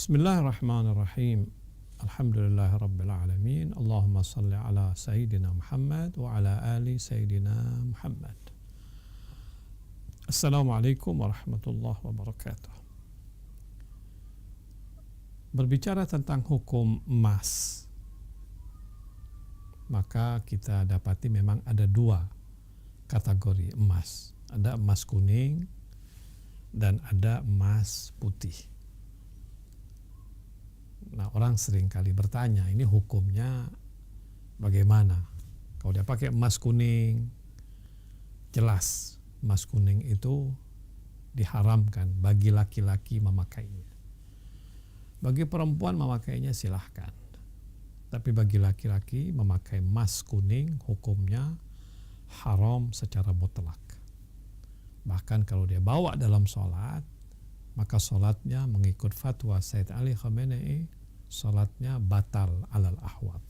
Bismillahirrahmanirrahim. Alhamdulillahirabbil alamin. Allahumma salli ala sayyidina Muhammad wa ala ali sayyidina Muhammad. Assalamualaikum warahmatullahi wabarakatuh. Berbicara tentang hukum emas, maka kita dapati memang ada dua kategori emas. Ada emas kuning dan ada emas putih. Nah, orang sering kali bertanya, ini hukumnya bagaimana? Kalau dia pakai emas kuning, jelas emas kuning itu diharamkan bagi laki-laki memakainya. Bagi perempuan memakainya silahkan. Tapi bagi laki-laki memakai emas kuning hukumnya haram secara mutlak. Bahkan kalau dia bawa dalam sholat, maka sholatnya mengikut fatwa Sayyid Ali Khamenei, sholatnya batal alal ahwat.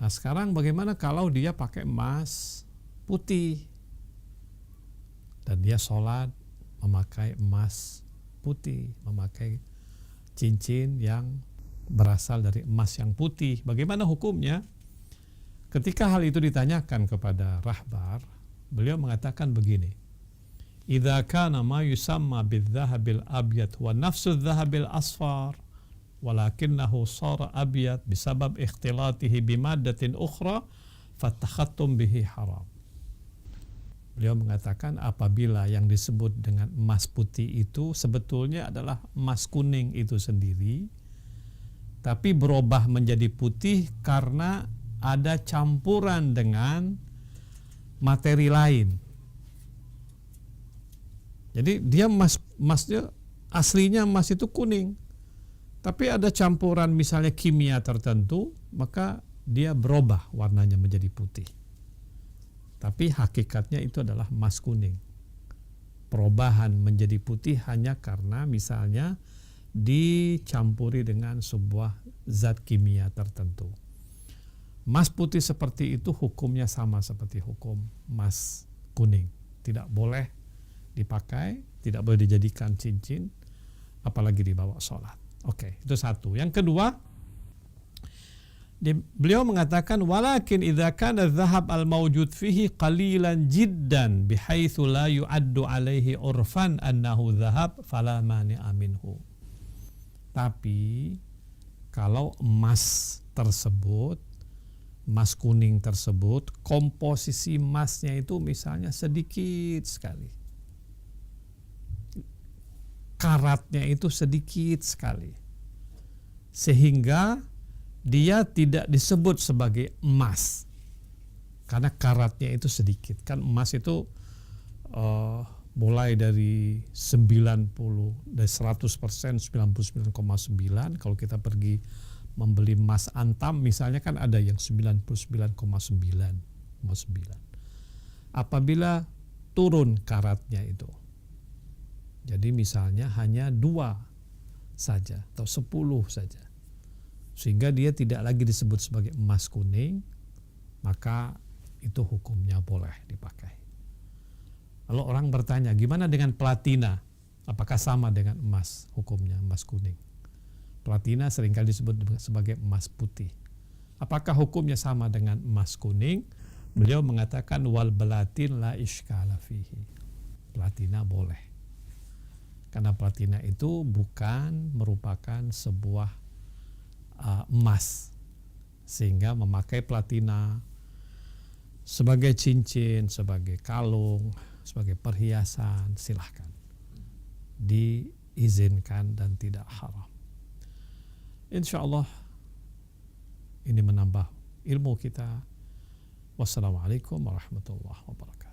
Nah sekarang bagaimana kalau dia pakai emas putih dan dia sholat memakai emas putih, memakai cincin yang berasal dari emas yang putih, bagaimana hukumnya? Ketika hal itu ditanyakan kepada rahbar, beliau mengatakan begini, idza kana ma yusamma bidz-dzahabil abyad wa nafsu dz-dzahabil asfar walakinnahu shara abyad bisabab ikhtilatihi bimaddatin ukhra fatakhattum bihi haram. Beliau mengatakan apabila yang disebut dengan emas putih itu sebetulnya adalah emas kuning itu sendiri, tapi berubah menjadi putih karena ada campuran dengan materi lain. Jadi dia emasnya aslinya emas itu kuning, tapi ada campuran misalnya kimia tertentu, maka dia berubah warnanya menjadi putih. Tapi hakikatnya itu adalah emas kuning. Perubahan menjadi putih hanya karena misalnya dicampuri dengan sebuah zat kimia tertentu. Emas putih seperti itu hukumnya sama seperti hukum emas kuning. Tidak boleh dipakai, tidak boleh dijadikan cincin, apalagi dibawa sholat. Oke, itu satu. Yang kedua, beliau mengatakan walakin idza kana adh-dhahab al-mawjud fihi qalilan jiddan bihaitsu la yu'addu alaihi urfan annahu dhahab fala mani'a minhu. Tapi kalau emas tersebut, emas kuning tersebut, komposisi emasnya itu misalnya sedikit sekali, karatnya itu sedikit sekali, sehingga dia tidak disebut sebagai emas karena karatnya itu sedikit. Kan emas itu mulai dari 100%, 99,9. Kalau kita pergi membeli emas antam misalnya kan ada yang 99,9. Apabila turun karatnya itu, jadi misalnya hanya 2 saja atau 10 saja, sehingga dia tidak lagi disebut sebagai emas kuning, maka itu hukumnya boleh dipakai. Lalu orang bertanya, gimana dengan platina? Apakah sama dengan emas hukumnya, emas kuning? Platina seringkali disebut sebagai emas putih. Apakah hukumnya sama dengan emas kuning? Beliau mengatakan wal balatin la iskala fihi. Platina boleh. Karena platina itu bukan merupakan sebuah emas, sehingga memakai platina sebagai cincin, sebagai kalung, sebagai perhiasan silahkan, diizinkan dan tidak haram. Insya Allah ini menambah ilmu kita. Wassalamualaikum warahmatullahi wabarakatuh.